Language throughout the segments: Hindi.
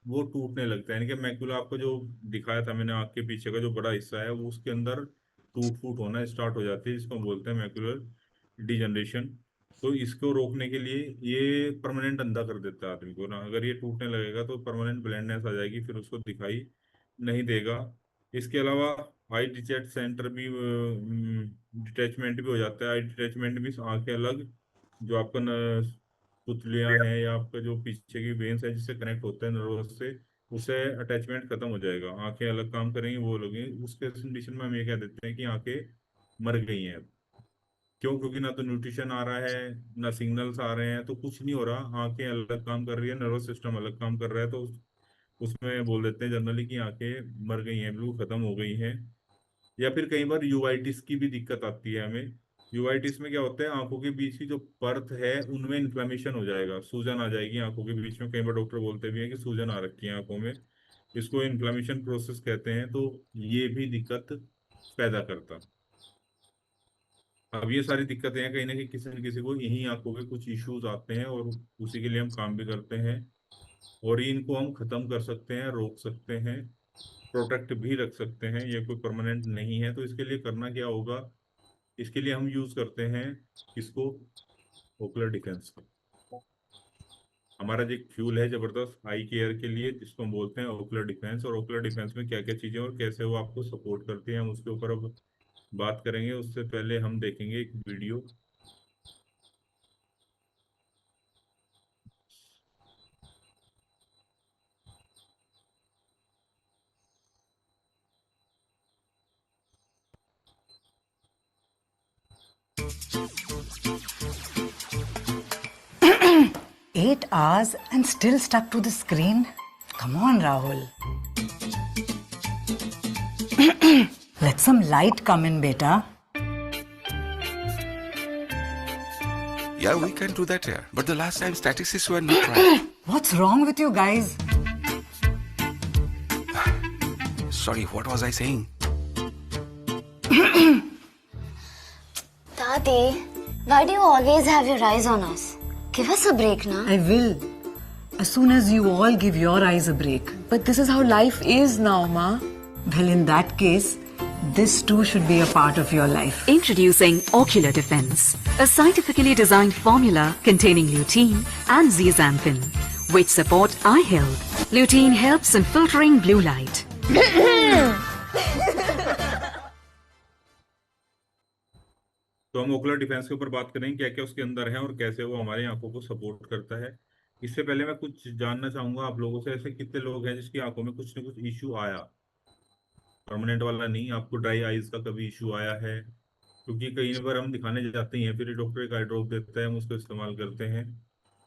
वो टूटने लगता है, यानी कि मैक्युला आपको जो दिखाया था मैंने, आँख के पीछे का जो बड़ा हिस्सा है वो उसके अंदर टूट फूट होना स्टार्ट हो जाती है, जिसको हम बोलते हैं मैक्युलर डिजनरेशन। तो इसको रोकने के लिए ये परमानेंट अंधा कर देता है आदमी को ना, अगर ये टूटने लगेगा तो परमानेंट ब्लाइंडनेस आ जाएगी, फिर उसको दिखाई नहीं देगा। इसके अलावा आई डिटेच सेंटर भी डिटैचमेंट भी हो जाता है। आई डिटैचमेंट भी आंखें अलग, जो आपका पुतलियां हैं या आपका जो पीछे की वेन्स है जिससे कनेक्ट होता है नर्वस से, उसे अटैचमेंट खत्म हो जाएगा, आंखें अलग काम करेंगी, वो लगेंगी। उसके कंडीशन में हम ये कह देते हैं कि आंखें मर गई हैं। क्यों? क्योंकि ना तो न्यूट्रिशन आ रहा है, ना सिग्नल्स आ रहे हैं, तो कुछ नहीं हो रहा, आंखें अलग काम कर रही है, नर्वस सिस्टम अलग काम कर रहा है, तो उसमें बोल देते हैं जनरली कि आंखें मर गई हैं, बिल्कुल खत्म हो गई हैं। या फिर कई बार यूवाइटिस की भी दिक्कत आती है हमें। यूवाइटिस में क्या होता है, आंखों के बीच की जो परत है उनमें इन्फ्लेमेशन हो जाएगा, सूजन आ जाएगी आंखों के बीच में, कई बार डॉक्टर बोलते भी हैं कि सूजन आ रखी है आंखों में, इसको इन्फ्लेमेशन प्रोसेस कहते हैं, तो ये भी दिक्कत पैदा करता। अब ये सारी दिक्कतें हैं, कहीं ना कहीं किसी न किसी को यही आंखों के कुछ इश्यूज आते हैं, और उसी के लिए हम काम भी करते हैं। और इनको हम खत्म कर सकते हैं, रोक सकते हैं, प्रोटेक्ट भी रख सकते हैं, ये कोई परमानेंट नहीं है। तो इसके लिए करना क्या होगा, इसके लिए हम यूज करते हैं इसको, ओकुलर डिफेंस। हमारा जो एक फ्यूल है जबरदस्त आई केयर के लिए, जिसको हम बोलते हैं ओकुलर डिफेंस। और ओकुलर डिफेंस में क्या क्या चीजें और कैसे वो आपको सपोर्ट करती हैं, हम उसके ऊपर अब बात करेंगे। उससे पहले हम देखेंगे एक video. Eight hours and still stuck to the screen? Come on, Rahul. Let some light come in, beta. Yeah, we can do that here. But the last time statistics were not right. What's wrong with you guys? Sorry, what was I saying? Tati, why do you always have your eyes on us? Give us a break, na? I will. As soon as you all give your eyes a break. But this is how life is now, Ma. Well, in that case, this too should be a part of your life. Introducing Ocular Defense, a scientifically designed formula containing lutein and zeaxanthin, which support eye health. Lutein helps in filtering blue light. तो हम ओकुलर डिफेंस के ऊपर बात करेंगे, क्या क्या उसके अंदर है और कैसे वो हमारी आंखों को सपोर्ट करता है। इससे पहले मैं कुछ जानना चाहूंगा आप लोगों से, ऐसे कितने लोग हैं जिसकी आंखों में कुछ ना कुछ इश्यू आया, परमानेंट वाला नहीं, आपको ड्राई आइज का कभी इशू आया है? क्योंकि कई बार हम दिखाने जाते हैं, फिर डॉक्टर एक आई ड्रॉप देता है, हम उसको इस्तेमाल करते हैं।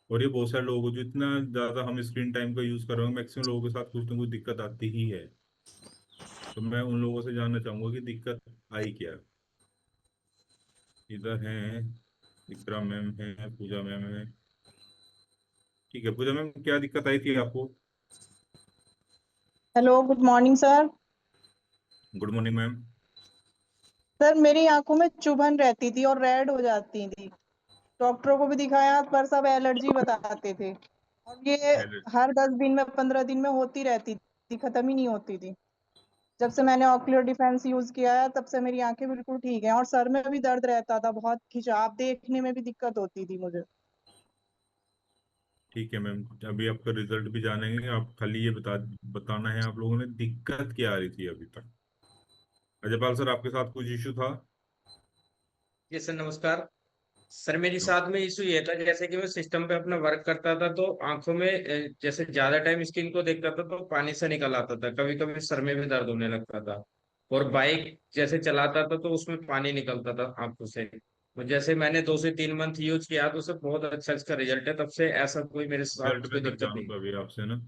और ये बहुत सारे लोग जो इतना ज्यादा हम स्क्रीन टाइम का यूज कर रहे हैं, मैक्सिमम लोगों के साथ कुछ ना कुछ दिक्कत आती ही है। तो मैं उन लोगों से जानना चाहूंगा कि दिक्कत आई क्या। इधर हैं, इकरा मैम है, पूजा मैम है। ठीक है पूजा मैम, क्या दिक्कत आई थी आपको? Hello, good morning sir. Good morning ma'am. Sir, मेरी आंखों में चुभन रहती थी और रेड हो जाती थी। डॉक्टरों को भी दिखाया पर सब एलर्जी बताते थे। और ये हर 10 दिन में 15 दिन में होती रहती थी, खत्म ही नहीं होती थी। जब से मैंने ऑक्यूलर डिफेंस यूज किया है तब से मेरी आंखें बिल्कुल ठीक हैं। और सर में भी दर्द रहता था, बहुत खिंचाव देखने में भी दिक्कत होती थी मुझे। ठीक है मैम, अभी आपका रिजल्ट भी जानेंगे, आप खाली ये बताना है आप लोगों ने दिक्कत क्या आ रही थी अभी तक। अजयपाल सर, आपके साथ कुछ इश्यू था? जी सर, नमस्कार। सर, मेरे नो। साथ में इशू ये था, जैसे कि मैं सिस्टम पे अपना वर्क करता था तो आंखों में जैसे ज्यादा टाइम स्क्रीन को देखता था तो पानी से निकल आता था, कभी कभी सर में भी दर्द होने लगता था। और बाइक जैसे चलाता था तो उसमें पानी निकलता था आंखों से। तो जैसे मैंने 2 से 3 मंथ यूज किया तो उससे बहुत अच्छा इसका रिजल्ट है, तब से ऐसा कोई मेरे रिजल्ट साथ में कोई सर दिक्कत नहीं। जानूंगा अभी आपसे ना।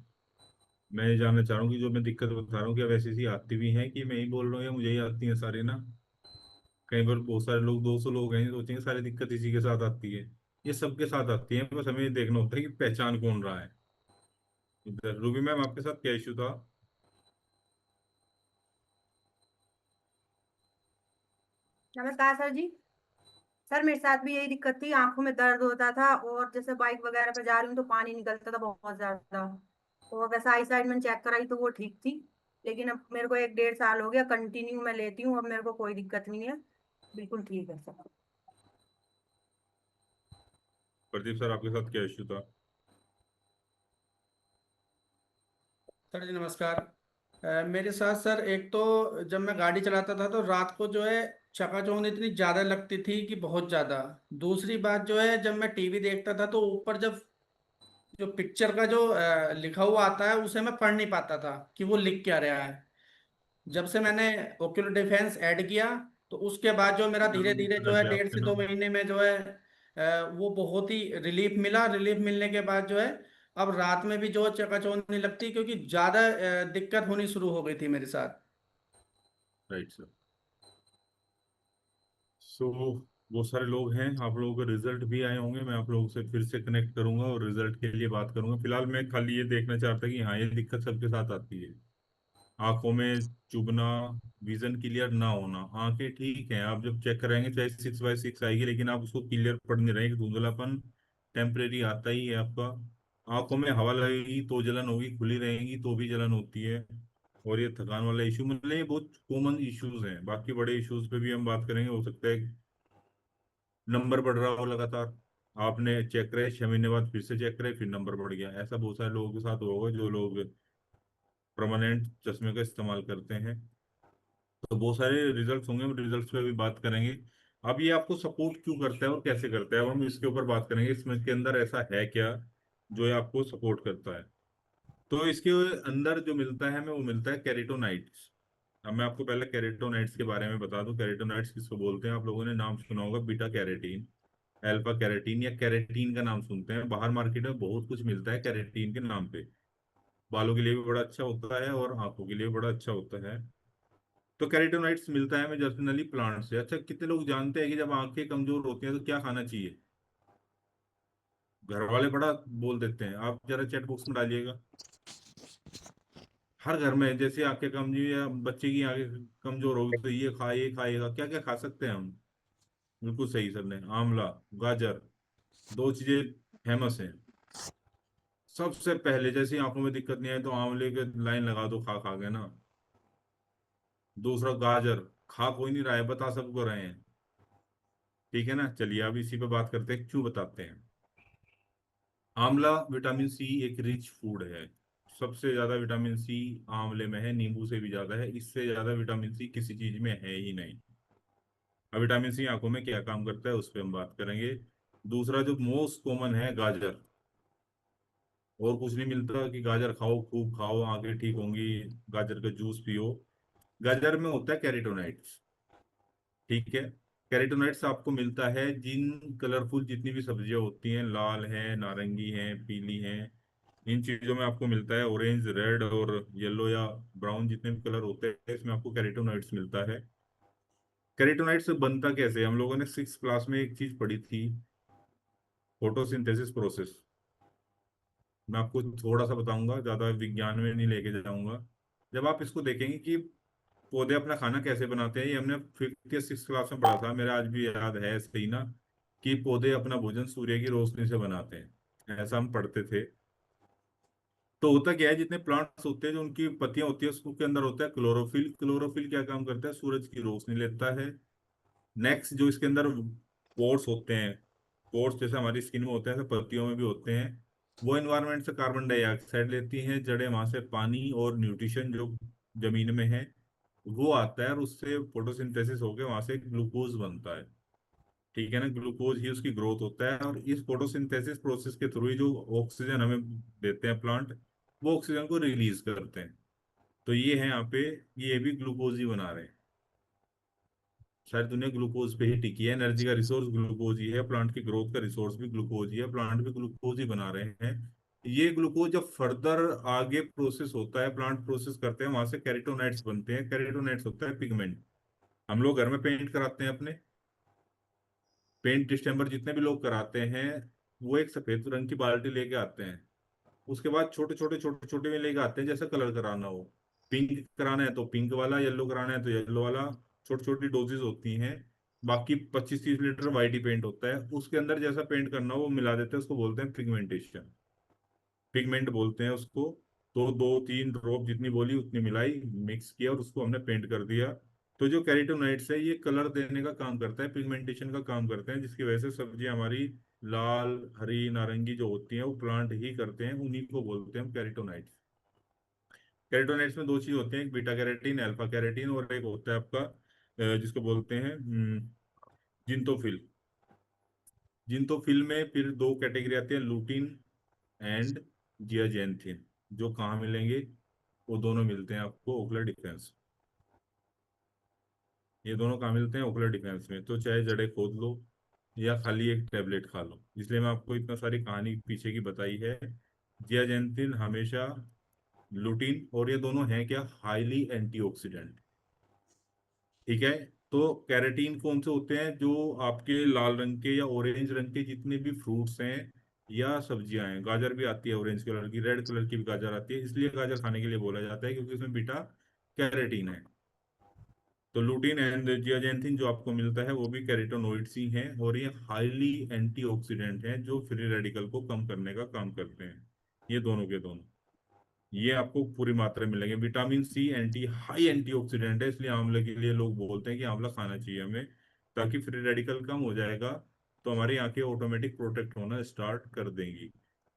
मैं ये जानना चाह रहा हूँ कि जो मैं दिक्कत बता रहा हूँ, क्या वैसी सी आती भी है कि मैं ही बोल रहा हूँ या मुझे ही आती है सारी ना? कई बार बहुत सारे लोग, 200 लोग हैं, सोचेंगे सारी दिक्कत इसी के साथ आती है। ये सबके साथ आती है, बस हमें ये देखना होता है कि पहचान कौन रहा है। इधर रूबी मैम, आपके साथ क्या इशू था? नमस्कार सर जी। सर, मेरे साथ भी यही दिक्कत थी, आंखों में दर्द होता था और जैसे बाइक वगैरह पे जा रही हूँ तो पानी निकलता था बहुत ज्यादा। तो वैसे आई साइड मैंने चेक कराई तो वो ठीक थी, लेकिन अब मेरे को 1 1.5 साल हो गया कंटिन्यू मैं लेती हूँ, अब मेरे को कोई दिक्कत नहीं है, बिल्कुल ठीक है सब। प्रदीप सर, आपके साथ क्या इश्यू था? सर जी नमस्कार। मेरे साथ सर एक तो जब मैं गाड़ी चलाता था तो रात को जो है चकाचौंध इतनी ज़्यादा लगती थी कि बहुत ज़्यादा। दूसरी बात जो है, जब मैं टीवी देखता था तो ऊपर जब जो पिक्चर का जो लिखा हुआ आता है उसे मैं पढ़ नहीं पाता था कि वो लिख क्या रहा है। जब से मैंने ओक्यूलर डिफेंस ऐड किया तो उसके बाद जो मेरा धीरे धीरे जो लग है गया डेढ़ आपके से दो नाम। महीने में जो है वो बहुत ही रिलीफ मिला। रिलीफ मिलने के बाद जो है अब रात में भी जो है चकाचौंध नहीं लगती, क्योंकि ज्यादा दिक्कत होनी शुरू हो गई थी मेरे साथ। Right sir. सो बहुत सारे लोग हैं, आप लोगों के रिजल्ट भी आए होंगे, मैं आप लोगों से फिर से कनेक्ट करूंगा और रिजल्ट के लिए बात करूंगा। फिलहाल मैं खाली ये देखना चाहता कि हाँ, ये दिक्कत सबके साथ आती है। आंखों में चुभना, विजन क्लियर ना होना। आंखें ठीक हैं, आप जब चेक कराएंगे चाहे 6/6 आएगी, लेकिन आप उसको क्लियर पढ़ नहीं रहे, धुंधलापन टेम्परेरी आता ही है आपका। आंखों में हवा लगेगी तो जलन होगी, खुली रहेंगी तो भी जलन होती है। और ये थकान वाला इशू, मतलब ये बहुत कॉमन इश्यूज हैं। बाकी बड़े इश्यूज पे भी हम बात करेंगे। हो सकता है नंबर बढ़ रहा हो लगातार, आपने चेक कराए 6 महीने बाद फिर से चेक कराए फिर नंबर बढ़ गया। ऐसा बहुत सारे लोगों के साथ होगा, जो लोग परमानेंट चश्मे का इस्तेमाल करते हैं। तो बहुत सारे रिजल्ट्स होंगे, हम रिजल्ट्स पे भी बात करेंगे। अब ये आपको सपोर्ट क्यों करता है और कैसे करता है, अब हम इसके ऊपर बात करेंगे। इसमें के अंदर ऐसा है क्या जो ये आपको सपोर्ट करता है? तो इसके अंदर जो मिलता है हमें, वो मिलता है कैरोटीनॉइड्स। अब मैं आपको पहले कैरोटीनॉइड्स के बारे में बता दूं। कैरोटीनॉइड्स किसको बोलते हैं? आप लोगों ने नाम सुना होगा, बीटा कैरोटीन, अल्फा कैरोटीन, या कैरेटीन का नाम सुनते हैं। बाहर मार्केट में बहुत कुछ मिलता है कैरेटीन के नाम पे। बालों के लिए भी बड़ा अच्छा होता है और आंखों के लिए भी बड़ा अच्छा होता है। तो कैरोटीनॉइड्स मिलता है हमें जनरली प्लांट से। अच्छा, कितने लोग जानते हैं कि जब आंखें कमजोर होती हैं तो क्या खाना चाहिए? घर वाले बड़ा बोल देते हैं, आप जरा चैट बॉक्स में डालिएगा। हर घर में जैसे आंखें कमजोर या बच्चे की आंखें कमजोर होगी तो ये खा, ये खाएगा, क्या क्या खा सकते हैं हम? बिल्कुल सही सर ने, आंवला, गाजर, दो चीजें फेमस हैं। सबसे पहले जैसे ही आंखों में दिक्कत नहीं आए तो आंवले के लाइन लगा दो, खा खा के ना। दूसरा गाजर, खा कोई नहीं रहा है, बता सबको रहे हैं। ठीक है ना, चलिए अब इसी पे बात करते हैं, क्यों बताते हैं। आंवला विटामिन सी एक रिच फूड है। सबसे ज्यादा विटामिन सी आंवले में है, नींबू से भी ज्यादा है। इससे ज्यादा विटामिन सी किसी चीज में है ही नहीं। अब विटामिन सी आंखों में क्या काम करता है उस पर हम बात करेंगे। दूसरा जो मोस्ट कॉमन है, गाजर। और कुछ नहीं मिलता कि गाजर खाओ, खूब खाओ, आंखें ठीक होंगी, गाजर का जूस पियो। गाजर में होता है कैरोटीनॉइड्स। ठीक है। कैरोटीनॉइड्स आपको मिलता है जिन कलरफुल जितनी भी सब्जियां होती हैं, लाल है, नारंगी है, पीली है, इन चीजों में आपको मिलता है। ऑरेंज, रेड और येलो या ब्राउन जितने भी कलर होते हैं, इसमें आपको कैरोटीनॉइड्स मिलता है। कैरोटीनॉइड्स बनता कैसे है? हम लोगों ने 6 क्लास में एक चीज पढ़ी थी, फोटोसिंथेसिस प्रोसेस। मैं आपको थोड़ा सा बताऊंगा, ज्यादा विज्ञान में नहीं लेके जाऊंगा। जब आप इसको देखेंगे कि पौधे अपना खाना कैसे बनाते हैं, ये हमने 5th या 6th क्लास में पढ़ा था, मेरा आज भी याद है सही ना, कि पौधे अपना भोजन सूर्य की रोशनी से बनाते हैं, ऐसा हम पढ़ते थे। तो होता क्या है, जितने प्लांट्स होते हैं जो उनकी पत्तियां होती है उसके अंदर होता है क्लोरोफिल। क्लोरोफिल क्या काम करता है? सूरज की रोशनी लेता है। नेक्स्ट जो इसके अंदर पोर्स होते हैं, पोर्स जैसे हमारी स्किन में होते हैं ऐसे पत्तियों में भी होते हैं। वो एनवायरनमेंट से कार्बन डाइऑक्साइड लेती हैं, जड़ें वहां से पानी और न्यूट्रिशन जो जमीन में है वो आता है, और उससे फोटोसिंथेसिस होकर वहां से ग्लूकोज बनता है। ठीक है ना, ग्लूकोज ही उसकी ग्रोथ होता है। और इस फोटोसिंथेसिस प्रोसेस के थ्रू ही जो ऑक्सीजन हमें देते हैं प्लांट, वो ऑक्सीजन को रिलीज करते हैं। तो ये है यहाँ पे, ये भी ग्लूकोज ही बना रहे हैं। सारी दुनिया ग्लूकोज पे ही टिकी है। एनर्जी का रिसोर्स ग्लूकोज ही है, प्लांट की ग्रोथ का रिसोर्स भी ग्लूकोज ही है, प्लांट भी ग्लूकोज ही बना रहे हैं। ये ग्लूकोज जब फर्दर आगे प्रोसेस होता है, प्लांट प्रोसेस करते हैं, वहां से कैरोटीनॉइड्स बनते हैं। कैरोटीनॉइड्स होता है पिगमेंट। हम लोग घर में पेंट कराते हैं अपने, पेंट डिस्टेम्बर जितने भी लोग कराते हैं, वो एक सफेद रंग की बाल्टी लेके आते हैं। उसके बाद छोटे छोटे में लेके आते हैं जैसा कलर कराना हो। पिंक कराना है तो पिंक वाला, येलो कराना है तो येलो वाला। छोटी छोटी डोजेज होती हैं। बाकी 25-30 लीटर वाइट ही पेंट होता है, उसके अंदर जैसा पेंट करना हो वो मिला देते हैं, उसको बोलते हैं पिगमेंटेशन। पिगमेंट बोलते हैं उसको। तो 2-3 ड्रॉप जितनी बोली उतनी मिलाई, मिक्स किया और उसको हमने पेंट कर दिया। तो जो कैरेटोनाइट्स है ये कलर देने का काम करता है, पिगमेंटेशन का काम करते हैं, जिसकी वजह से सब्जियां हमारी लाल, हरी, नारंगी जो होती हैं वो प्लांट ही करते हैं, उन्हीं को बोलते हैं हम कैरेटोनाइट्स। कैरेटोनाइट्स में दो चीज होती हैं, एक बीटा कैरेटीन, अल्फा कैरेटीन, और एक होता है आपका जिसको बोलते हैं जिंतोफिल। जिंतोफिल में फिर दो कैटेगरी आती है, लूटिन एंड जियाजेंथिन। जो कहाँ मिलेंगे? वो दोनों मिलते हैं आपको ओकुलर डिफेंस। ये दोनों कहाँ मिलते हैं? ओकुलर डिफेंस में। तो चाहे जड़ें खोद लो या खाली एक टेबलेट खा लो, इसलिए मैं आपको इतना सारी कहानी पीछे की बताई है। जियाजेंथिन हमेशा, लुटीन, और ये दोनों हैं क्या? Highly antioxidant. ठीक है। तो कैरेटीन कौन से होते हैं? जो आपके लाल रंग के या ऑरेंज रंग के जितने भी फ्रूट्स हैं या सब्जियां हैं, गाजर भी आती है ऑरेंज कलर की, रेड कलर की भी गाजर आती है, इसलिए गाजर खाने के लिए बोला जाता है क्योंकि उसमें बीटा कैरेटीन है। तो लुटीन एंड जियाजेंथिन जो आपको मिलता है वो भी कैरोटीनॉइड्स ही हैं, और ये हाईली एंटीऑक्सीडेंट हैं जो फ्री रेडिकल को कम करने का काम करते हैं। ये दोनों के दोनों ये आपको पूरी मात्रा में मिलेंगे। विटामिन सी हाई एंटीऑक्सीडेंट है, इसलिए आंवले के लिए लोग बोलते हैं कि आंवला खाना चाहिए हमें, ताकि फ्री रेडिकल कम हो जाएगा तो हमारी आंखें ऑटोमेटिक प्रोटेक्ट होना स्टार्ट कर देंगी।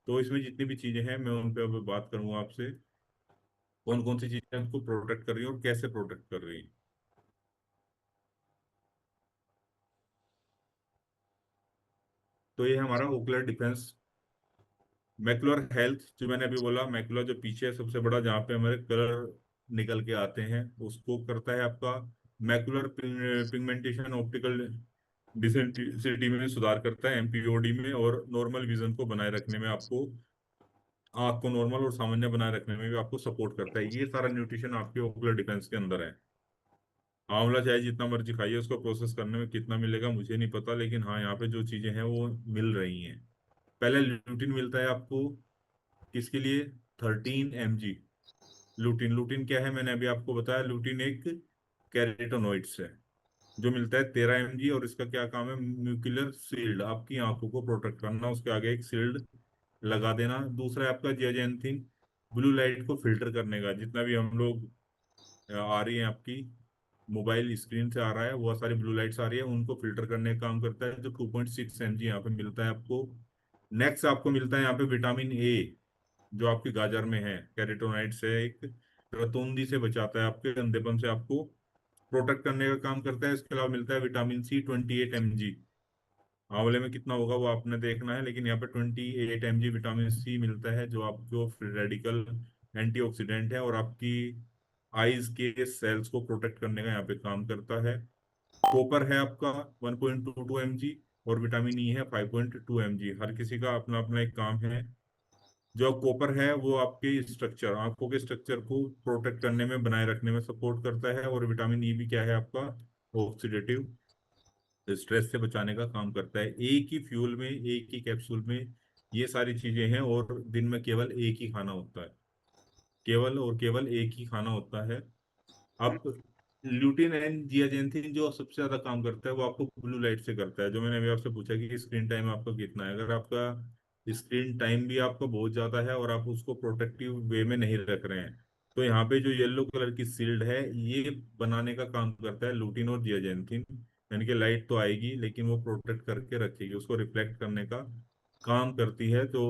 तो इसमें जितनी भी चीजें हैं मैं उन पर अब बात करूंगा आपसे, कौन कौन सी चीजें हमको प्रोटेक्ट कर रही हैं और कैसे प्रोटेक्ट कर रही हैं। तो ये है हमारा ओकुलर डिफेंस। मैकुलर हेल्थ, जो मैंने अभी बोला, मैकुलर जो पीछे है सबसे बड़ा, जहाँ पे हमारे कलर निकल के आते हैं, उसको करता है आपका मैकुलर पिगमेंटेशन। ऑप्टिकल डिसेंसिटी में सुधार करता है, एमपीओडी में, और नॉर्मल विजन को बनाए रखने में आपको, आँख को नॉर्मल और सामान्य बनाए रखने में भी आपको सपोर्ट करता है। ये सारा न्यूट्रिशन आपके ओकुलर डिफेंस के अंदर है। आंवला चाहे जितना मर्जी खाइए, उसको प्रोसेस करने में कितना मिलेगा मुझे नहीं पता, लेकिन हाँ यहाँ पे जो चीजें हैं वो मिल रही हैं। पहले ल्यूटिन मिलता है आपको, किसके लिए? 13 mg लूटिन। लूटिन क्या है? मैंने अभी आपको बताया, लूटिन एक कैरेटोनॉइड्स है जो मिलता है 13 mg, और इसका क्या काम है? म्यूक्यूलर शील्ड, आपकी आंखों को प्रोटेक्ट करना, उसके आगे एक शील्ड लगा देना। दूसरा है आपका जियाजेंथिन, ब्लू लाइट को फिल्टर करने का। जितना भी हम लोग आ रही है आपकी मोबाइल स्क्रीन से आ रहा है, वो सारी ब्लू लाइट्स आ रही है, उनको फिल्टर करने का काम करता है, जो 2.6 mg यहाँ पे मिलता है आपको। नेक्स्ट आपको मिलता है यहाँ पे विटामिन ए, जो आपकी गाजर में है, कैरोटीनॉइड्स है एक, रतौंधी से बचाता है, आपके अंधेपन से आपको प्रोटेक्ट करने का काम करता है। इसके अलावा मिलता है विटामिन सी 28 mg। आंवले में कितना होगा वो आपने देखना है, लेकिन यहाँ पे 28 mg विटामिन सी मिलता है, जो आपको फ्री रेडिकल एंटीऑक्सीडेंट है और आपकी आईज के सेल्स को प्रोटेक्ट करने का यहाँ पे काम करता है। कॉपर है आपका 1.22 mg, और विटामिन ई है 5.2 mg। हर किसी का अपना अपना एक काम है। जो कॉपर है वो आपके स्ट्रक्चर, आंखों के स्ट्रक्चर को प्रोटेक्ट करने में, बनाए रखने में सपोर्ट करता है, और विटामिन ई भी क्या है आपका? ऑक्सीडेटिव स्ट्रेस से बचाने का काम करता है। एक ही फ्यूल में, एक ही कैप्सूल में ये सारी चीजें हैं, और दिन में केवल एक ही खाना होता है, केवल और केवल एक ही खाना होता है। अब ल्यूटिन एंड जियाजेंथिन जो सबसे ज्यादा काम करता है वो आपको ब्लू लाइट से करता है। जो मैंने अभी आपसे पूछा कि स्क्रीन टाइम आपका कितना है, अगर आपका स्क्रीन टाइम भी आपका बहुत ज्यादा है और आप उसको प्रोटेक्टिव वे में नहीं रख रहे हैं, तो यहाँ पे जो येलो कलर की शील्ड है ये बनाने का काम करता है लूटिन और जियाजेंथिन। यानी कि लाइट तो आएगी लेकिन वो प्रोटेक्ट करके रखेगी, उसको रिफ्लेक्ट करने का काम करती है। तो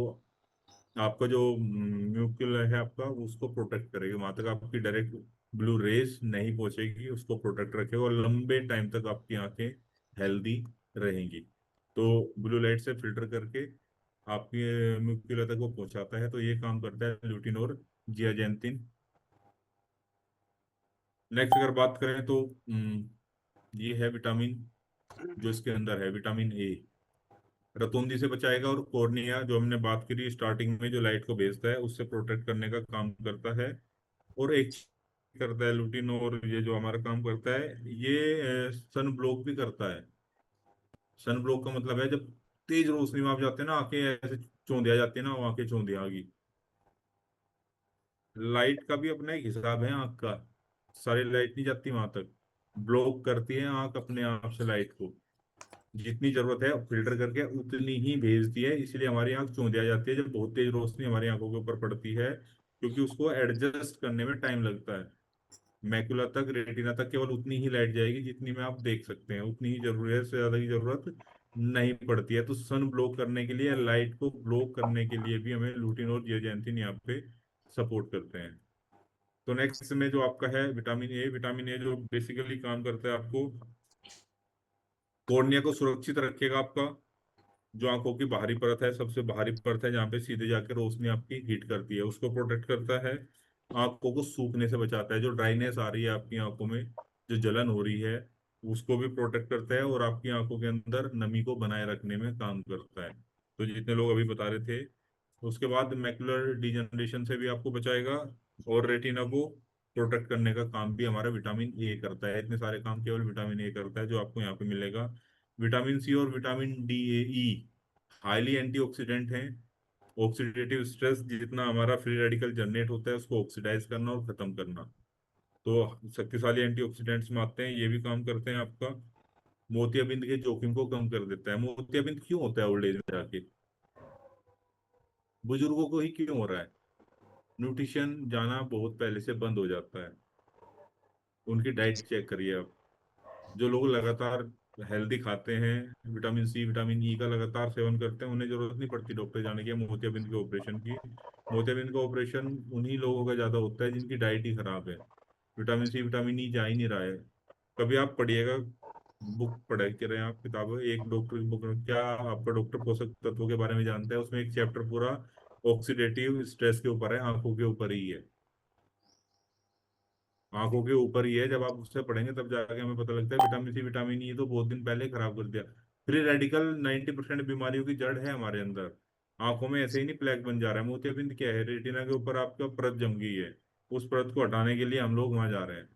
आपका जो म्यूक्यूल है आपका, उसको प्रोटेक्ट करेगी, वहां तक आपकी डायरेक्ट ब्लू रेज नहीं पहुंचेगी, उसको प्रोटेक्ट रखेगा, और लंबे टाइम तक आपकी आंखें हेल्दी रहेंगी। तो ब्लू लाइट से फिल्टर करके आपके म्यूक्यूला तक वो पहुंचाता है। तो ये काम करता है ल्यूटिन और जियाजेंथिन। नेक्स्ट अगर बात करें तो ये है विटामिन, जो इसके अंदर है विटामिन ए, रतौंधी से बचाएगा, और कॉर्निया जो हमने बात करी स्टार्टिंग में, जो लाइट को भेजता है, उससे प्रोटेक्ट करने का काम करता है। और एक चीज करता है लुटिन, और ये जो हमारा काम करता है ये सन ब्लॉक भी करता है। सन ब्लॉक का मतलब है जब तेज रोशनी में आप जाते हैं ना, आंखें ऐसे चौंधिया जाती है ना, वो आंखें चौंधिया आ गई। लाइट का भी अपना एक हिसाब है आंख का, सारी लाइट नहीं जाती वहां तक, ब्लॉक करती है आंख अपने आप से लाइट को, जितनी जरूरत है फिल्टर करके उतनी ही भेजती है, इसलिए हमारी आंख चौंधिया जाती है जब बहुत तेज रोशनी हमारी आंखों के ऊपर पड़ती है। क्योंकि उसको एडजस्ट करने में टाइम लगता है। मैकुला तक, रेटिना तक केवल उतनी ही लाइट जाएगी जितनी में आप देख सकते हैं, उतनी ही जरूरत से ज्यादा की जरूरत नहीं पड़ती है। तो सन ब्लॉक करने के लिए, लाइट को ब्लॉक करने के लिए भी हमें लुटिन और जेजेंथिन यहाँ पे सपोर्ट करते हैं। तो नेक्स्ट में जो आपका है विटामिन ए, विटामिन ए जो बेसिकली काम करता है आपको कॉर्निया को सुरक्षित रखेगा। आपका जो आंखों की बाहरी परत है, सबसे बाहरी परत है जहाँ पे सीधे जाकर रोशनी आपकी हिट करती है, उसको प्रोटेक्ट करता है। आंखों को सूखने से बचाता है, जो ड्राइनेस आ रही है आपकी आंखों में, जो जलन हो रही है, उसको भी प्रोटेक्ट करता है और आपकी आंखों के अंदर नमी को बनाए रखने में काम करता है। तो जितने लोग अभी बता रहे थे। उसके बाद मैकुलर डिजनरेशन से भी आपको बचाएगा और रेटिना को प्रोटेक्ट करने का काम भी हमारा विटामिन ए करता है। इतने सारे काम केवल विटामिन ए करता है, जो आपको यहाँ पे मिलेगा। विटामिन सी और विटामिन डी, ए, ई हाईली एंटीऑक्सीडेंट हैं। ऑक्सीडेटिव स्ट्रेस, जितना हमारा फ्री रेडिकल जनरेट होता है उसको ऑक्सीडाइज करना और खत्म करना, तो शक्तिशाली एंटीऑक्सीडेंट्स में आते हैं। ये भी काम करते हैं आपका। मोतियाबिंद के जोखिम को कम कर देता है। मोतियाबिंद क्यों होता है ओल्ड एज में जाके? बुजुर्गों को ही क्यों हो रहा है? न्यूट्रिशन जाना बहुत पहले से बंद हो जाता है। उनकी डाइट चेक करिए आप। जो लोग लगातार हेल्दी खाते हैं, विटामिन सी, विटामिन ई का लगातार सेवन करते हैं, उन्हें जरूरत नहीं पड़ती डॉक्टर जाने की मोतियाबिंद के ऑपरेशन की। मोतियाबिंद का ऑपरेशन उन्हीं लोगों का ज्यादा होता है जिनकी डाइट ही खराब है। विटामिन सी, विटामिन ई जा ही नहीं रहा है। कभी आप पढ़िएगा, बुक पढ़ाई कर रहे हैं आप, किताब, एक डॉक्टर की बुक, क्या आपका डॉक्टर पोषक तत्वों के बारे में जानता है? उसमें एक चैप्टर पूरा ऑक्सीडेटिव स्ट्रेस के ऊपर है, आंखों के ऊपर ही है। आंखों के ऊपर ही है। जब आप उससे पढ़ेंगे तब जाके हमें पता लगता है विटामिन सी, विटामिन ई तो बहुत दिन पहले ही खराब कर दिया। फ्री रेडिकल 90% बीमारियों की जड़ है हमारे अंदर। आंखों में ऐसे ही नहीं प्लेग बन जा रहा है। मोतियाबिंद क्या है? रेटिना के ऊपर आपका परत जम गई है, उस परत को हटाने के लिए हम लोग वहां जा रहे हैं,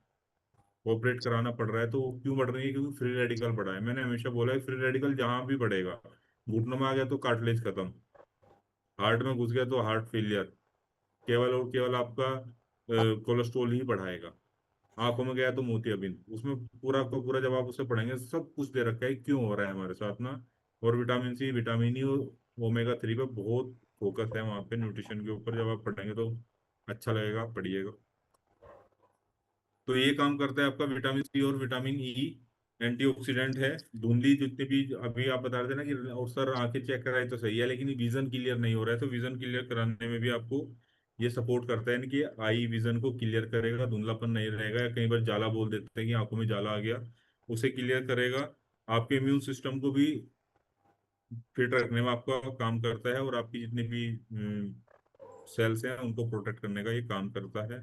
ऑपरेट कराना पड़ रहा है। तो वो क्यों बढ़ रही है? क्योंकि फ्री रेडिकल बढ़ा है। मैंने हमेशा बोला है फ्री रेडिकल जहां भी बढ़ेगा, घुटनों में आ गया तो कार्टिलेज खत्म, हार्ट में घुस गया तो हार्ट फेलियर, केवल और केवल आपका कोलेस्ट्रॉल ही बढ़ाएगा। आंखों में गया तो मोतियाबिंद, उसमें पूरा का पूरा जब आप उसे पढ़ेंगे सब कुछ दे रखा है क्यों हो रहा है हमारे साथ ना। और विटामिन सी, विटामिन ई और ओमेगा 3 पे बहुत फोकस है वहाँ पे न्यूट्रिशन के ऊपर। जब आप पढ़ेंगे तो अच्छा लगेगा, पढ़िएगा। तो ये काम करता है आपका विटामिन सी और विटामिन ई, एंटीऑक्सीडेंट है। धुंधली जितनी भी अभी आप बता रहे थे ना कि और सर आंखें चेक कराई तो सही है लेकिन विजन क्लियर नहीं हो रहा है, तो विजन क्लियर कराने में भी आपको ये सपोर्ट करता है। यानी कि आई विजन को क्लियर करेगा, धुंधलापन नहीं रहेगा, या कई बार जाला बोल देते हैं कि आंखों में जाला आ गया, उसे क्लियर करेगा। आपके इम्यून सिस्टम को भी फिट रखने में आपका काम करता है और आपकी जितनी भी सेल्स हैं उनको प्रोटेक्ट करने का ये काम करता है।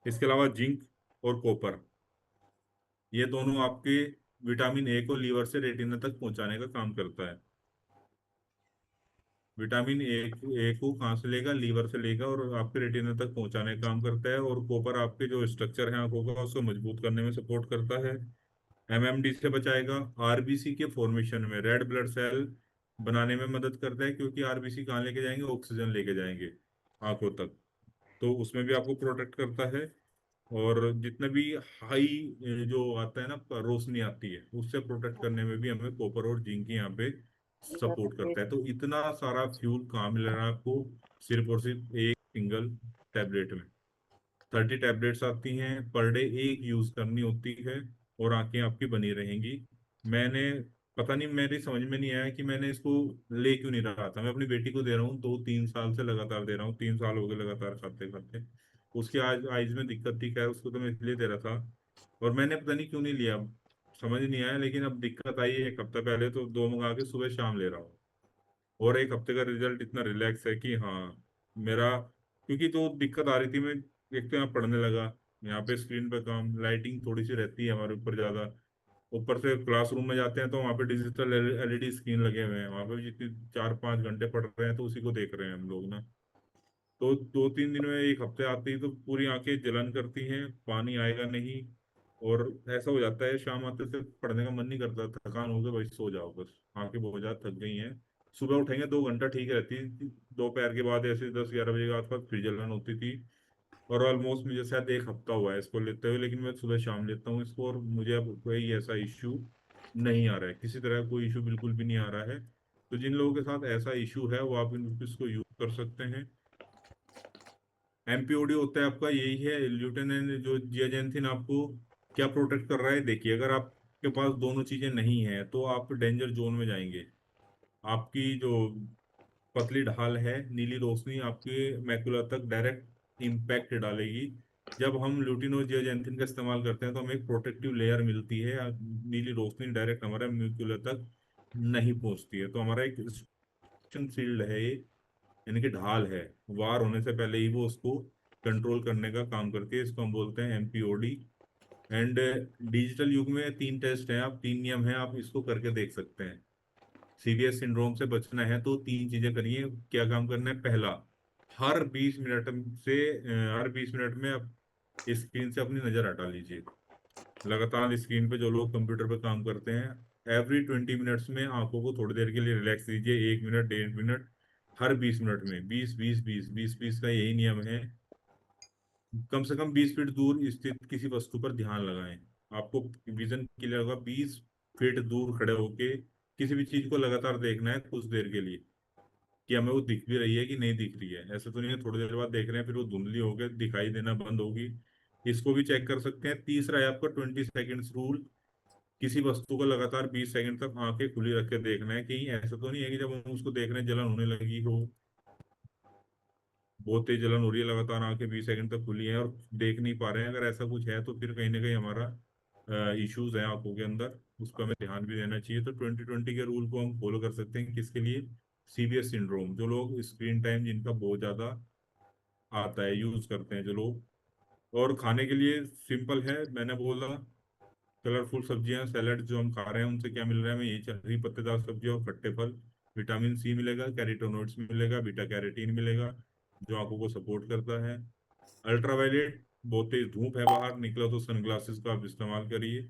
इसके अलावा जिंक और कॉपर, ये दोनों आपके विटामिन ए को लीवर से रेटिना तक पहुंचाने का काम करता है। विटामिन ए को कहाँ से लेगा? लीवर से लेगा और आपके रेटिना तक पहुंचाने का काम करता है। और कॉपर आपके जो स्ट्रक्चर है आंखों का उसको मजबूत करने में सपोर्ट करता है। एमएमडी से बचाएगा। आरबीसी के फॉर्मेशन में, रेड ब्लड सेल बनाने में मदद करता है, क्योंकि आरबीसी कहाँ लेके जाएंगे? ऑक्सीजन लेके जाएंगे आंखों तक, तो उसमें भी आपको प्रोटेक्ट करता है। और जितने भी हाई जो आता है ना रोशनी आती है, उससे प्रोटेक्ट करने में भी हमें कॉपर और जिंक यहाँ पे सपोर्ट करता है। तो इतना सारा फ्यूल कहाँ मिल रहा है आपको? सिर्फ और सिर्फ एक सिंगल टैबलेट में। 30 टैबलेट्स आती हैं पर डे, एक यूज करनी होती है और आंखें आपकी बनी रहेंगी। मैंने, पता नहीं मेरी समझ में नहीं आया कि मैंने इसको ले क्यों नहीं रहा था। मैं अपनी बेटी को दे रहा हूँ, 2-3 साल से लगातार दे रहा हूँ, 3 साल हो गए लगातार खाते खाते। उसकी आज आइज में दिक्कत थी, खैर उसको तो मैं इसलिए दे रहा था, और मैंने पता नहीं क्यों नहीं लिया, समझ नहीं आया। लेकिन अब दिक्कत आई है, एक हफ्ता पहले तो 2 मंगा के सुबह शाम ले रहा हूँ, और एक हफ्ते का रिजल्ट इतना रिलैक्स है कि हाँ मेरा, क्योंकि तो दिक्कत आ रही थी, मैं एक तो यहाँ पढ़ने लगा, यहाँ पे स्क्रीन पे काम, लाइटिंग थोड़ी सी रहती है हमारे ऊपर ज़्यादा, ऊपर से क्लासरूम में जाते हैं तो वहाँ पे डिजिटल एलईडी स्क्रीन लगे हुए हैं, वहाँ पे भी जितनी 4-5 घंटे पढ़ रहे हैं तो उसी को देख रहे हैं हम लोग ना। तो 2-3 दिन में, एक हफ्ते आते ही तो पूरी आंखें जलन करती हैं, पानी आएगा नहीं, और ऐसा हो जाता है शाम आते से पढ़ने का मन नहीं करता, थकान हो गई भाई सो जाओ बस, आंखें बहुत ज्यादा थक गई हैं। सुबह उठेंगे 2 घंटा ठीक रहती, दोपहर के बाद ऐसे 10-11 बजे के आसपास फिर जलन होती थी। और ऑलमोस्ट मुझे शायद एक हफ्ता हुआ है इसको लेते हुए, लेकिन मैं सुबह शाम लेता हूँ इसको, और मुझे अब कोई ऐसा इश्यू नहीं आ रहा है, किसी तरह कोई इशू बिल्कुल भी नहीं आ रहा है। तो जिन लोगों के साथ ऐसा इशू है वो आप इसको यूज कर सकते हैं। एमपीओडी होता है आपका, यही है ल्यूटेन एंड जो जियाजेंथिन आपको क्या प्रोटेक्ट कर रहा है। देखिए अगर आपके पास दोनों चीजें नहीं है तो आप डेंजर जोन में जाएंगे। आपकी जो पतली ढाल है, नीली रोशनी आपके मैकुला तक डायरेक्ट इम्पैक्ट डालेगी। जब हम ल्यूटिन और जियाजेंथिन का इस्तेमाल करते हैं तो हमें एक प्रोटेक्टिव लेयर मिलती है, नीली रोशनी डायरेक्ट हमारे मैकुला तक नहीं पहुंचती है। तो हमारा एक शील्ड है ये, यानी कि ढाल है। वार होने से पहले ही वो उसको कंट्रोल करने का काम करती है। इसको हम बोलते हैं एमपीओडी। एंड डिजिटल युग में 3 टेस्ट हैं, आप 3 नियम हैं, आप इसको करके देख सकते हैं। सीवियस सिंड्रोम से बचना है तो 3 चीजें करिए। क्या काम करना है? पहला, हर 20 मिनट से हर 20 मिनट में आप स्क्रीन से अपनी नजर हटा लीजिए। लगातार स्क्रीन पे जो लोग कंप्यूटर पे काम करते हैं, एवरी 20 मिनट्स में आंखों को थोड़ी देर के लिए रिलैक्स दीजिए, 1 मिनट 1.5 मिनट। हर 20 मिनट में 20 20 20 20 20 का यही नियम है। कम से कम 20 फीट दूर स्थित किसी वस्तु पर ध्यान लगाएं। आपको विजन क्लियर होगा। 20 फीट दूर खड़े होके किसी भी चीज को लगातार देखना है कुछ देर के लिए, कि हमें वो दिख भी रही है कि नहीं दिख रही है। ऐसा तो नहीं है थोड़ी देर बाद देख रहे हैं फिर वो धुंधली होकर दिखाई देना बंद होगी। इसको भी चेक कर सकते हैं। तीसरा है आपका 20 सेकेंड्स रूल। किसी वस्तु को लगातार 20 सेकंड तक आंखें खुली रख के देखना है। कहीं ऐसा तो नहीं है कि जब हम उसको देख रहे हैं जलन होने लगी हो, बहुत तेज जलन हो रही है, लगातार आंखें 20 सेकंड तक खुली हैं और देख नहीं पा रहे हैं। अगर ऐसा कुछ है तो फिर कहीं ना कहीं हमारा इश्यूज है आंखों के अंदर, उस पर हमें ध्यान भी देना चाहिए। तो 2020 के रूल को हम फॉलो कर सकते हैं। किसके लिए? सीवियस सिंड्रोम, जो लोग स्क्रीन टाइम जिनका बहुत ज्यादा आता है, यूज करते हैं जो लोग। और खाने के लिए सिंपल है, मैंने बोला कलरफुल सब्जियां, सैलड जो हम खा रहे हैं उनसे क्या मिल रहा है हमें? यही हरी पत्तेदार सब्जियां और खट्टे फल। विटामिन सी मिलेगा, कैरोटीनॉइड्स मिलेगा, बीटा कैरोटीन मिलेगा जो आंखों को सपोर्ट करता है। अल्ट्रावायलेट, बहुत तेज धूप है बाहर, निकला तो सनग्लासेस का आप इस्तेमाल करिए।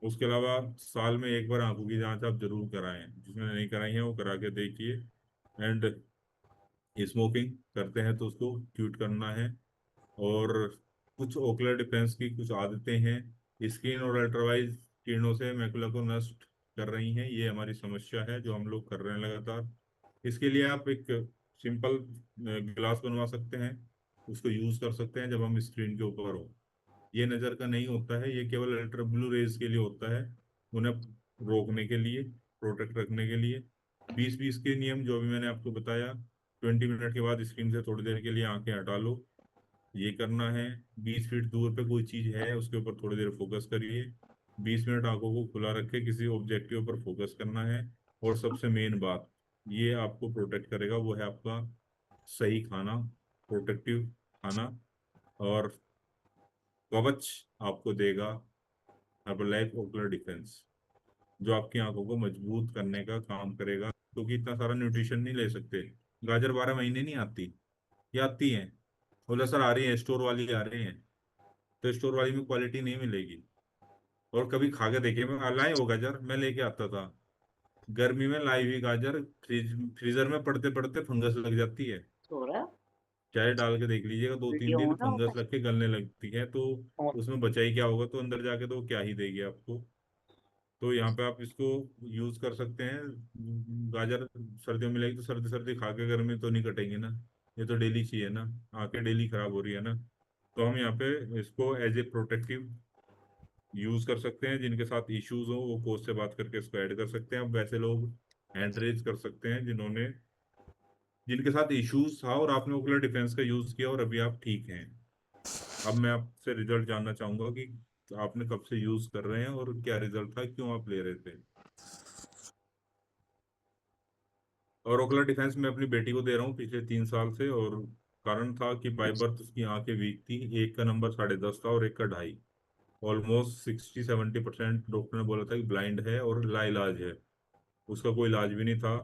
उसके अलावा साल में एक बार आंखों की जांच आप जरूर कराएं, जिसने नहीं कराई है वो करा के देखिए। एंड स्मोकिंग करते हैं तो उसको क्यूट करना है। और कुछ ओकुलर डिफेंस की कुछ आदतें हैं, स्किन और अल्ट्रावाइज किरणों से मैकुला को नष्ट कर रही हैं। ये हमारी समस्या है जो हम लोग कर रहे हैं लगातार। इसके लिए आप एक सिंपल ग्लास बनवा सकते हैं, उसको यूज कर सकते हैं जब हम स्क्रीन के ऊपर हो। ये नज़र का नहीं होता है, ये केवल अल्ट्रा ब्लू रेज के लिए होता है, उन्हें रोकने के लिए, प्रोटेक्ट रखने के लिए। 20 20 के नियम जो भी मैंने आपको बताया। 20 मिनट के बाद स्क्रीन से थोड़ी देर के लिए आंखें हटा लो, ये करना है। 20 फीट दूर पे कोई चीज है उसके ऊपर थोड़ी देर फोकस करिए। 20 मिनट आंखों को खुला रखे किसी ऑब्जेक्टिव पर फोकस करना है। और सबसे मेन बात, ये आपको प्रोटेक्ट करेगा, वो है आपका सही खाना, प्रोटेक्टिव खाना। और कवच आपको देगा हर्बलाइफ ओकुलर डिफेंस, जो आपकी आंखों को मजबूत करने का काम करेगा। क्योंकि इतना सारा न्यूट्रिशन नहीं ले सकते। गाजर 12 महीने नहीं आती, ये आती है। बोला सर आ रही है, स्टोर वाली आ रही है, तो स्टोर वाली में क्वालिटी नहीं मिलेगी। और कभी खा के देखिए, मैं लाए हो गाजर, मैं लेके आता था गर्मी में लाई हुई गाजर, फ्रीजर में पड़ते पड़ते फंगस लग जाती है। चाय डाल के देख लीजिएगा, 2 3 दिन फंगस लग के गलने लगती है। तो उसमें बचा ही क्या होगा? तो अंदर जाके तो वो क्या ही देगी आपको। तो यहाँ पे आप इसको यूज कर सकते हैं। गाजर सर्दियों में मिलेगी तो सर्दी सर्दी खा के, गर्मी तो नहीं कटेंगे ना, ये तो डेली चाहिए ना, आंखें डेली खराब हो रही है ना। तो हम यहाँ पे इसको एज ए प्रोटेक्टिव यूज कर सकते हैं। जिनके साथ इश्यूज हो वो कोच से बात करके इसको ऐड कर सकते हैं। अब वैसे लोग हैंड रेज कर सकते हैं जिन्होंने, जिनके साथ इश्यूज था और आपने ओकुलर डिफेंस का यूज किया और अभी आप ठीक हैं। अब मैं आपसे रिजल्ट जानना चाहूंगा कि आपने कब से यूज कर रहे हैं और क्या रिजल्ट था, क्यों आप ले रहे थे। और ओकुलर डिफेंस मैं अपनी बेटी को दे रहा हूँ पिछले 3 साल से। और कारण था कि बाय बर्थ उसकी आंखें वीक थी, एक का नंबर 10.5 था और एक का 2.5। ऑलमोस्ट 60 70% डॉक्टर ने बोला था कि ब्लाइंड है और लाइलाज है, उसका कोई इलाज भी नहीं था।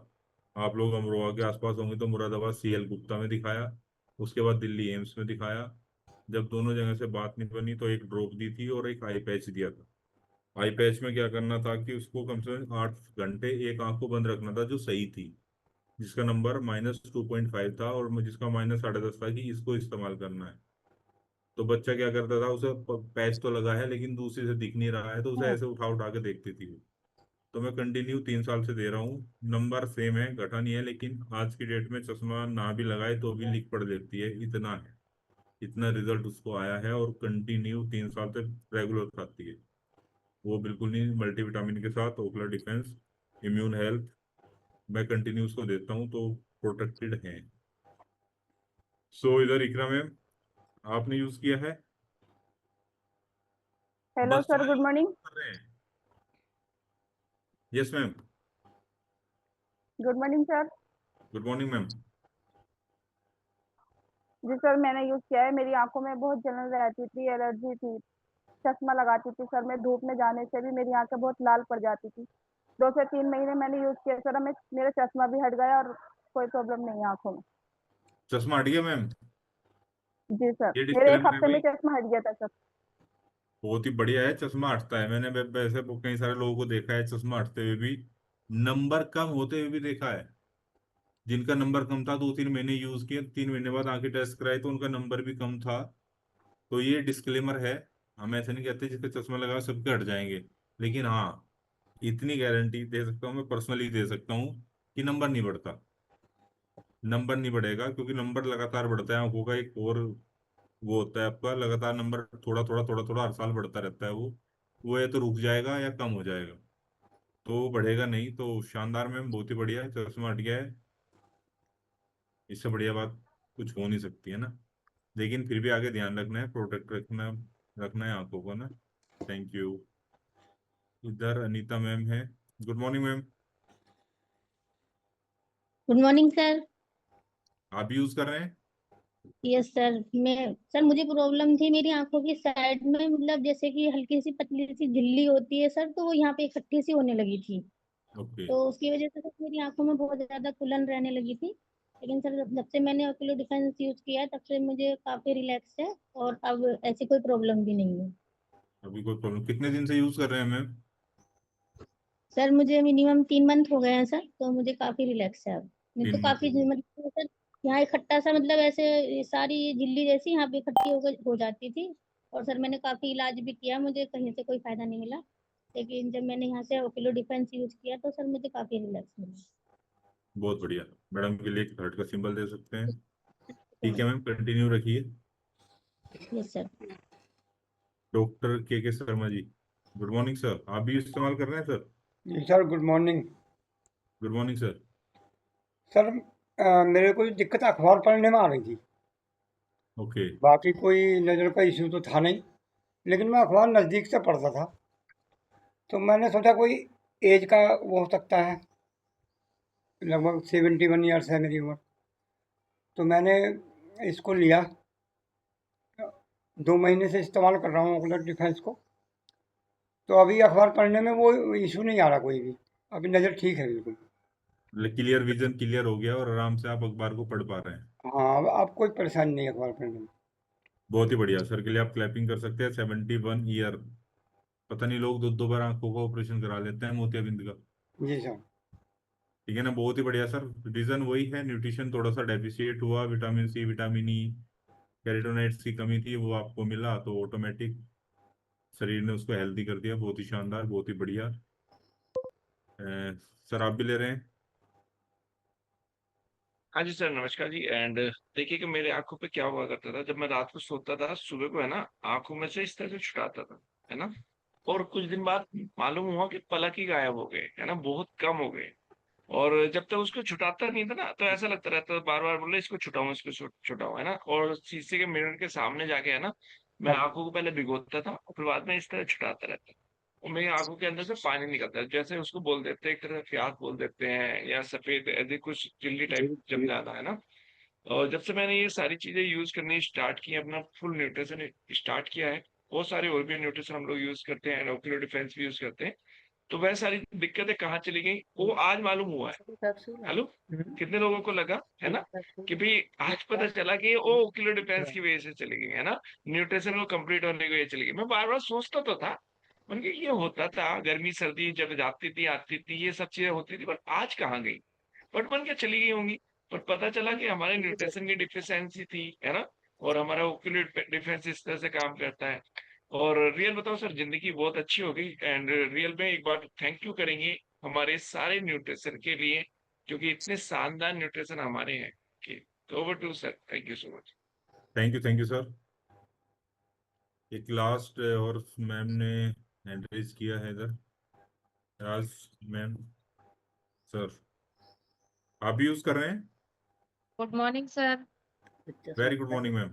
आप लोग अमरोहा के आसपास होंगे तो मुरादाबाद CL गुप्ता में दिखाया, उसके बाद दिल्ली एम्स में दिखाया। जब दोनों जगह से बात नहीं बनी तो एक ड्रॉप दी थी और एक आई पैच दिया था। आई पैच में क्या करना था कि उसको कम से कम 8 घंटे एक आंख को बंद रखना था जो सही थी, जिसका नंबर -2.5 था और जिसका -10.5 था, कि इसको इस्तेमाल करना है। तो बच्चा क्या करता था, उसे पैच तो लगा है लेकिन दूसरी से दिख नहीं रहा है, तो उसे ऐसे उठा उठा के देखती थी वो। तो मैं कंटिन्यू 3 साल से दे रहा हूँ, नंबर सेम है, घटा नहीं है। लेकिन आज की डेट में चश्मा ना भी लगाए तो भी लिख पढ़ लेती है, इतना है। इतना रिजल्ट उसको आया है, और कंटिन्यू 3 साल तक रेगुलर खाती है वो, बिल्कुल नहीं। मल्टीविटामिन के साथ ओकुलर डिफेंस, इम्यून हेल्थ, मैं कंटिन्यू उसको देता हूँ, तो प्रोटेक्टेड है। सो इधर इकरा मैम, आपने यूज किया है? हेलो बस सर, सारे गुड लोग मॉर्निंग। कर रहे हैं। Yes ma'am. Good morning sir. Good morning ma'am. जी सर, मैंने यूज किया है। मेरी आंखों में बहुत जलन रहती थी, एलर्जी थी, चश्मा लगाती थी सर। मैं धूप में जाने से भी मेरी आंखें बहुत लाल पड़ जाती थी। 2 से 3 महीने मैंने यूज किया सर, हमें मेरा चश्मा भी हट गया और कोई प्रॉब्लम नहीं है आंखों में। चश्मा हट गया मैम? जी सर, ये मेरे एक डिस्क्लेमर है हफ्ते में भाई, चश्मा हट गया था सर। बहुत ही बढ़िया है। चश्मा हटता है, मैंने वैसे कई सारे लोगों को देखा है चश्मा हटते हुए भी, नंबर कम होते हुए भी देखा है। जिनका नंबर कम था 2-3 महीने यूज किए, 3 महीने बाद आंखें टेस्ट कराई तो उनका नंबर भी कम था। तो ये डिस्क्लेमर है, हम ऐसे नहीं कहते जिसका चश्मा लगा सबके हट जाएंगे, लेकिन हाँ, इतनी गारंटी दे सकता हूँ, मैं पर्सनली दे सकता हूँ कि नंबर नहीं बढ़ता। नंबर नहीं बढ़ेगा, क्योंकि नंबर लगातार बढ़ता है आंखों का। एक और वो होता है आपका, लगातार नंबर थोड़ा थोड़ा थोड़ा थोड़ा हर साल बढ़ता रहता है वो या तो रुक जाएगा या कम हो जाएगा, तो बढ़ेगा नहीं। तो शानदार मैम, बहुत ही बढ़िया, चश्मा हट गया है। इससे बढ़िया बात कुछ हो नहीं सकती है ना। लेकिन फिर भी आगे ध्यान रखना है, प्रोटेक्ट रखना रखना है आंखों को ना। Thank you. इधर अनीता मैम है। Good morning ma'am. Good morning sir. आप भी यूज कर रहे हैं? यस सर, मैं सर मुझे प्रॉब्लम थी मेरी आंखों की साइड में, मतलब जैसे कि हल्की सी पतली सी झिल्ली होती है सर, तो वो यहाँ पे इकट्ठी सी होने लगी थी। ओके। तो उसकी वजह से सर मेरी आंखों में बहुत ज्यादा कुलन रहने लगी थी। लेकिन सर जब से मैंने ओकुलो डिफेंस यूज किया है, तब से मुझे काफी रिलैक्स है और अब ऐसी कोई प्रॉब्लम भी नहीं है। अभी कोई प्रॉब्लम? कितने दिन से यूज कर रहे हैं मैम? सर मुझे मिनिमम 3 मंथ हो गए हैं सर, तो मुझे काफी रिलैक्स है अब। नहीं तो 3 मंथ हो काफी गए? मतलब सर, यहाँ इकट्ठा सा मतलब ऐसे ये सारी झिल्ली जैसी यहाँ पे इकट्ठी हो जाती थी। और सर मैंने काफी इलाज भी किया, मुझे कहीं से कोई फायदा नहीं मिला। लेकिन जब मैंने यहाँ से ओकिलो डिफेंस यूज किया तो सर मुझे काफी रिलैक्स मिला। बहुत बढ़िया। मैडम के लिए एक हार्ट का सिंबल दे सकते हैं। तो ठीक है मैम, कंटिन्यू रखिए। Yes sir. Doctor K Sharma ji, good morning sir. आप भी इस्तेमाल कर रहे हैं सर? जी sir, good morning. Good morning sir. Sir मेरे को दिक्कत अखबार पढ़ने में आ रही थी। ओके। बाकी कोई नज़र का इश्यू तो था नहीं, लेकिन मैं अखबार नज़दीक से पढ़ता था, तो मैंने सोचा कोई एज का वो हो सकता है। लगभग 71 ईयर्स है मेरी उम्र। तो मैंने इसको लिया, 2 महीने से इस्तेमाल कर रहा हूँ ओकुलर डिफेंस को। तो अभी अखबार पढ़ने में वो इशू नहीं आ रहा कोई भी। अभी नज़र ठीक है बिल्कुल। क्लियर विजन क्लियर हो गया और आराम से आप अखबार को पढ़ पा रहे हैं। हाँ, अब कोई परेशानी नहीं है अखबार पढ़ने में। बहुत ही बढ़िया सर, के लिए आप क्लैपिंग कर सकते हैं। 71 ईयर, पता नहीं लोग 2-2 बार आंखों का ऑपरेशन करा लेते हैं मोतियाबिंद का। जी सर। ठीक है ना, बहुत ही बढ़िया सर। रीजन वही है, न्यूट्रिशन थोड़ा सा डेफिशिएट हुआ, vitamin C, vitamin E, carotenoids की कमी थी, वो आपको मिला तो ऑटोमेटिक शरीर ने उसको हेल्दी कर दिया। बहुत ही शानदार, बहुत ही बढ़िया। सर आप भी ले रहे हैं? हाँ जी सर, नमस्कार जी। एंड देखिए कि मेरे आंखों पे क्या हुआ करता था, जब मैं रात को सोता था, सुबह को है ना, आंखों में से इस तरह से छुटाता था, है ना। और कुछ दिन बाद मालूम हुआ कि पलक ही गायब हो गए, है ना, बहुत कम हो गए। और जब तक उसको छुटाता नहीं था ना, तो ऐसा लगता रहता था, बार बार बोले इसको छुटाऊं, इसको छुटाऊं, है ना। और शीशे के मिरर के सामने जाके, है ना, मैं आंखों को पहले भिगोता था और फिर बाद में इस तरह छुटाता रहता। और मेरी आंखों के अंदर से पानी निकलता है, जैसे उसको बोल देते हैं, एक तरह से प्यास बोल देते हैं, या सफेद ऐसे कुछ चिल्ली टाइप जम जाना, है ना। और जब से मैंने ये सारी चीजें यूज करनी स्टार्ट की, अपना फुल न्यूट्रिशन स्टार्ट किया है, बहुत सारे और भी न्यूट्रिशन हम लोग यूज करते हैं, ओकुलर डिफेंस भी यूज करते हैं, तो वह सारी दिक्कतें कहाँ चली गई वो आज मालूम हुआ है। हेलो, कितने लोगों को लगा, है ना, कि भाई आज पता चला कि वो ओकुलर डिफेंस की वजह से चली गई, है ना, न्यूट्रिशन को कंप्लीट होने की वजह से चली गई। मैं बार बार सोचता तो था, मैंने कहा ये होता था, गर्मी सर्दी जब जाती थी आती थी, ये सब चीजें होती थी, पर आज कहाँ गई। बट मन क्या चली गई होंगी। पर पता चला कि हमारे न्यूट्रिशन की डिफिशियंसी थी, है ना, और हमारा ओकुलर डिफेंस इस तरह से काम करता है। और रियल बताओ सर, जिंदगी बहुत अच्छी हो गई। एंड रियल में एक बार थैंक यू करेंगे हमारे सारे न्यूट्रिशन के लिए, क्योंकि इतने शानदार न्यूट्रिशन हमारे हैं कि। Over to sir, thank you so much. Thank you sir. एक लास्ट और मैम ने हैंड रेज किया है इधर, राज मैम। सर आप भी यूज कर रहे हैं? Good morning sir. Very good morning ma'am.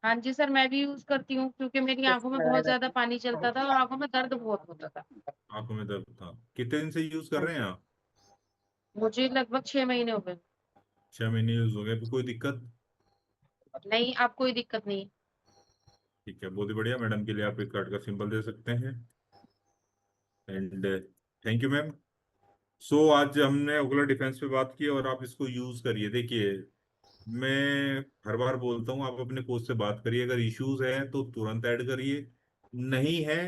हाँ जी सर, मैं भी यूज करती हूँ क्योंकि मेरी आंखों में बहुत ज्यादा पानी चलता था और आंखों में दर्द बहुत होता था। आंखों में दर्द था, कितने दिन से यूज कर रहे हैं आप? मुझे लगभग 6 महीने हो गए। 6 महीने यूज हो गए, अभी कोई दिक्कत? नहीं, आप कोई दिक्कत नहीं। ठीक है, बहुत ही बढ़िया। मैडम के लिए आप एक कार्ड का सिंबल दे सकते हैं। And thank you ma'am. So आज हमने ओकुलर डिफेंस पे बात की और आप इसको यूज करिए। देखिए, मैं हर बार बोलता हूँ, आप अपने कोच से बात करिए। अगर इश्यूज है तो तुरंत ऐड करिए, नहीं है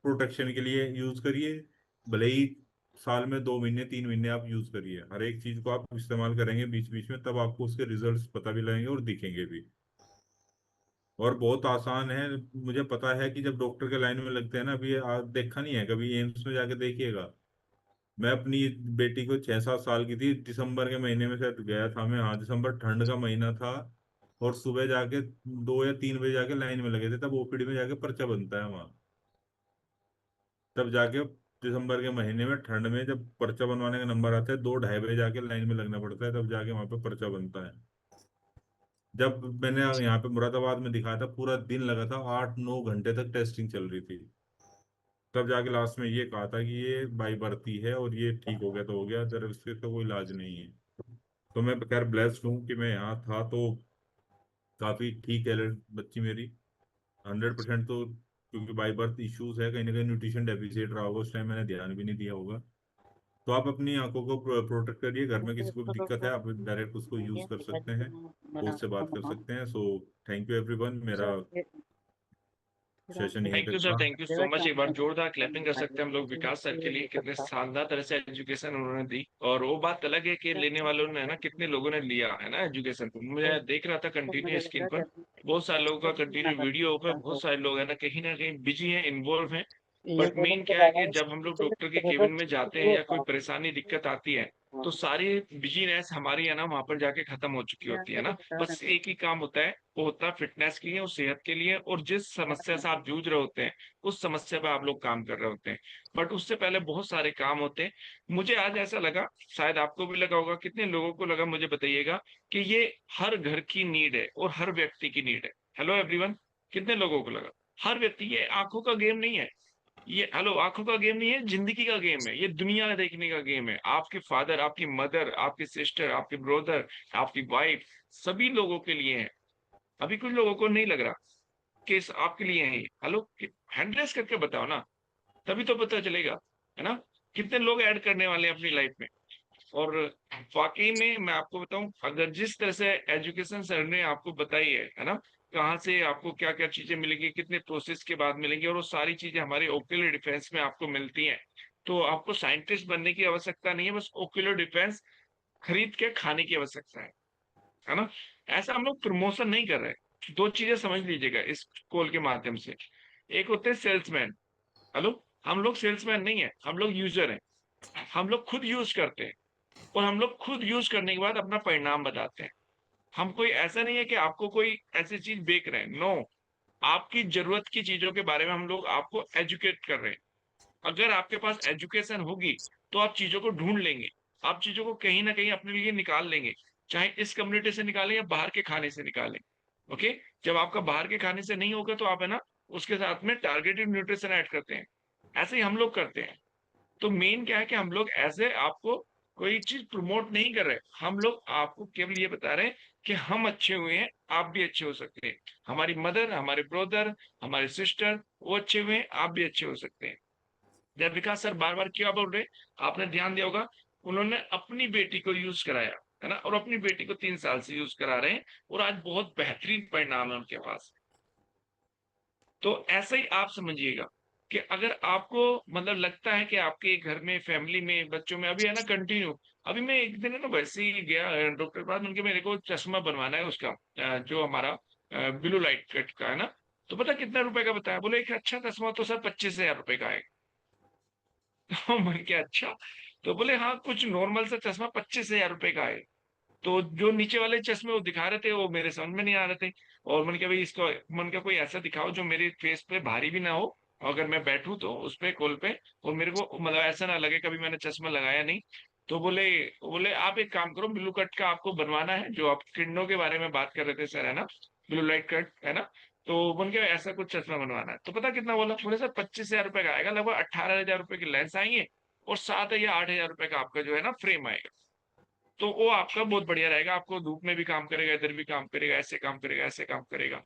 प्रोटेक्शन के लिए यूज करिए। भले ही साल में 2 महीने 3 महीने आप यूज करिए, हर एक चीज को आप इस्तेमाल करेंगे बीच बीच में, तब आपको उसके रिजल्ट्स पता भी लगेंगे और दिखेंगे भी। और बहुत आसान है। मुझे पता है कि जब डॉक्टर के लाइन में लगते हैं ना, अभी देखा नहीं है कभी, एम्स में जाके देखिएगा। मैं अपनी बेटी को 6-7 साल की थी, दिसंबर के महीने में शायद गया था मैं, हाँ दिसंबर, ठंड का महीना था। और सुबह जाके 2 या 3 बजे जाके लाइन में लगे थे, तब ओपीडी में जाके पर्चा बनता है वहाँ। तब जाके दिसंबर के महीने में ठंड में जब पर्चा बनवाने का नंबर आता है, 2-2:30 बजे जाके लाइन में लगना पड़ता है, तब जाके वहाँ पे पर्चा बनता है। जब मैंने यहाँ पे मुरादाबाद में दिखाया था, पूरा दिन लगा था, 8-9 घंटे तक टेस्टिंग चल रही थी। तब जाके लास्ट में ये कहा था कि ये बाई बर्थ ही है और ये ठीक हो गया तो हो गया, अगर इसके तो कोई इलाज नहीं है। तो मैं खैर ब्लेस्ड हूँ कि मैं यहाँ था, तो काफी ठीक है बच्ची मेरी, 100% तो। क्योंकि बाई बर्थ इश्यूज है, कहीं ना कहीं न्यूट्रिशन डेफिशिएट रहा होगा उस टाइम, मैंने ध्यान भी नहीं दिया होगा। तो आप अपनी आंखों को प्रोटेक्ट करिए। घर में किसी को भी दिक्कत है, आप डायरेक्ट उसको यूज कर सकते हैं, कोच से बात कर सकते हैं। सो थैंक यू एवरीवन, मेरा सेशन यहीं थैंक यू तक सर, था। Thank you so much. एक बार जोरदार क्लैपिंग कर सकते हैं हम लोग विकास सर के लिए, कितने शानदार तरह से एजुकेशन उन्होंने दी। और वो बात अलग है कि लेने वालों ने ना, कितने लोगों ने लिया है ना एजुकेशन। मैं देख रहा था कंटिन्यू स्क्रीन पर बहुत सारे लोगों का कंटिन्यू वीडियो पर, बहुत सारे लोग है ना कहीं बिजी हैं, इन्वॉल्व हैं। बट मेन क्या है कि जब हम लोग डॉक्टर के केबिन में जाते हैं या कोई परेशानी दिक्कत आती है, तो सारी बिजीनेस हमारी है ना वहां पर जाके खत्म हो चुकी होती है ना। बस एक ही काम होता है, वो होता है फिटनेस के लिए और सेहत के लिए, और जिस समस्या से आप जूझ रहे होते हैं उस समस्या पे आप लोग काम कर रहे होते हैं। बट उससे पहले बहुत सारे काम होते हैं। मुझे आज ऐसा लगा, शायद आपको भी लगा होगा, कितने लोगों को लगा मुझे बताइएगा, कि ये हर घर की नीड है और हर व्यक्ति की नीड है। हेलो एवरीवन, कितने लोगों को लगा? हर व्यक्ति, ये आंखों का गेम नहीं है, ये हेलो आंखों का गेम नहीं है, जिंदगी का गेम है, ये दुनिया देखने का गेम है। आपके फादर, आपकी मदर, आपकी सिस्टर, आपके ब्रदर, आपकी वाइफ, सभी लोगों के लिए है। अभी कुछ लोगों को नहीं लग रहा कि आपके लिए है। हेलो, हैंड रेस करके बताओ ना, तभी तो पता चलेगा, है ना। कितने लोग ऐड करने वाले हैं अपनी लाइफ में। और वाकई में मैं आपको बताऊं, अगर जिस तरह से एजुकेशन सर ने आपको बताई है ना, कहाँ से आपको क्या क्या चीजें मिलेंगी, कितने प्रोसेस के बाद मिलेंगी, और वो सारी चीजें हमारे ओक्यूलर डिफेंस में आपको मिलती हैं। तो आपको साइंटिस्ट बनने की आवश्यकता नहीं है, बस ओक्यूलर डिफेंस खरीद के खाने की आवश्यकता है ना। ऐसा हम लोग प्रमोशन नहीं कर रहे। दो चीजें समझ लीजिएगा इस कॉल के माध्यम से। एक होते हैं सेल्समैन। हेलो, हम लोग सेल्समैन नहीं है, हम लोग यूजर हैं। हम लोग खुद यूज करते हैं और हम लोग खुद यूज करने के बाद अपना परिणाम बताते हैं। हम कोई ऐसा नहीं है कि आपको कोई ऐसी चीज बेच रहे हैं, नो। आपकी जरूरत की चीजों के बारे में हम लोग आपको एजुकेट कर रहे हैं। अगर आपके पास एजुकेशन होगी तो आप चीजों को ढूंढ लेंगे, आप चीजों को कहीं ना कहीं अपने लिए निकाल लेंगे, चाहे इस कम्युनिटी से निकालें या बाहर के खाने से निकालें। ओके, जब आपका बाहर के खाने से नहीं होगा तो आप है ना उसके साथ में टारगेटेड न्यूट्रिशन ऐड करते हैं। ऐसे ही हम लोग करते हैं। तो मेन क्या है कि हम लोग ऐसे आपको कोई चीज प्रमोट नहीं कर रहे, हम लोग आपको केवल ये बता रहे हैं कि हम अच्छे हुए हैं, आप भी अच्छे हो सकते हैं। हमारी मदर, हमारे ब्रदर, हमारे सिस्टर, वो अच्छे हुए हैं, आप भी अच्छे हो सकते हैं। जब विकास सर बार बार क्या बोल रहे, आपने ध्यान दिया होगा, उन्होंने अपनी बेटी को यूज कराया है ना, और अपनी बेटी को 3 साल से यूज करा रहे हैं, और आज बहुत बेहतरीन परिणाम है उनके पास। तो ऐसे ही आप समझिएगा कि अगर आपको मतलब लगता है कि आपके घर में, फैमिली में, बच्चों में अभी है ना कंटिन्यू, अभी मैं एक दिन है ना वैसे ही गया डॉक्टर के पास, उनके मेरे को चश्मा बनवाना है उसका, जो हमारा ब्लू लाइट कट का है ना। तो पता कितने रुपए का बताया? बोले एक अच्छा चश्मा तो सर 25,000 रुपए का है। तो मैंने क्या, अच्छा? तो बोले हाँ, कुछ नॉर्मल सा चश्मा 25,000 रुपए का है। तो जो नीचे वाले चश्मे वो दिखा रहे थे वो मेरे समझ में नहीं आ रहे थे। और मैंने कहा भाई इसको, मैंने कहा कोई ऐसा दिखाओ जो मेरे फेस पे भारी भी ना हो, अगर मैं बैठूं तो उस पे कोल पे, और मेरे को मतलब ऐसा ना लगे कभी मैंने चश्मा लगाया नहीं। तो बोले बोले आप एक काम करो, ब्लू कट का आपको बनवाना है, जो आप किरणों के बारे में बात कर रहे थे सर, है ना, ब्लू लाइट कट, है ना। तो बन के ऐसा कुछ चश्मा बनवाना है। तो पता कितना बोला, बोले सर 25,000 रुपए का आएगा, लगभग 18,000 रुपए के लेंस आएंगे, और 7 या 8,000 रुपए का आपका जो है ना फ्रेम आएगा। तो वो आपका बहुत बढ़िया रहेगा, आपको धूप में भी काम करेगा, इधर भी काम करेगा, ऐसे काम करेगा, ऐसे काम करेगा।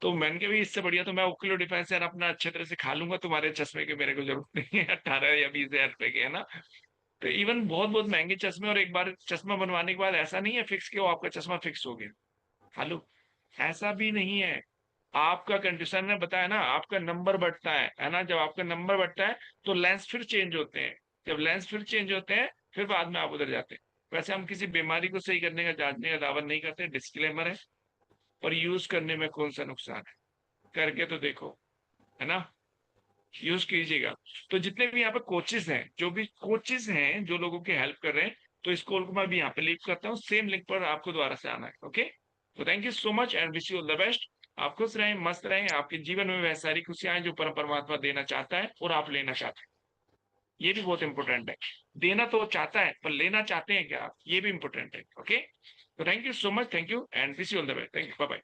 तो मैंने कहा भी इससे बढ़िया तो मैं ओक्यूलो डिफेंस यार अपना अच्छे तरह से खा लूंगा, तुम्हारे चश्मे की मेरे को जरूरत नहीं है 18 या 20,000 रुपए के, है ना। तो इवन बहुत बहुत महंगे चश्मे, और एक बार चश्मा बनवाने के बाद ऐसा नहीं है फिक्स कि वो आपका चश्मा फिक्स हो गया। हेलो, ऐसा भी नहीं है। आपका कंडीशन ने बताया ना, आपका नंबर बढ़ता है ना, जब आपका नंबर बढ़ता है तो लेंस फिर चेंज होते हैं, जब लेंस फिर चेंज होते हैं फिर बाद में आप उधर जाते हैं। वैसे हम किसी बीमारी को सही करने का, जांचने का दावा नहीं करते, डिस्क्लेमर है। और यूज करने में कौन सा नुकसान है, करके तो देखो, है ना, यूज कीजिएगा। तो जितने भी यहाँ पे कोचेस हैं, जो भी कोचेस हैं जो लोगों की हेल्प कर रहे हैं, तो इस कॉल को मैं भी यहाँ पे लीव करता हूँ, सेम लिंक पर आपको दोबारा से आना है। ओके, तो thank you so much and wish you all the best. आप खुश रहें, मस्त रहें, आपके जीवन में वह सारी खुशियां हैं जो परमात्मा देना चाहता है और आप लेना चाहते हैं। ये भी बहुत इंपॉर्टेंट है, देना तो चाहता है पर लेना चाहते हैं क्या आप, ये भी इंपॉर्टेंट है। ओके, तो thank you so much, thank you and wish you all the best, thank you, bye bye.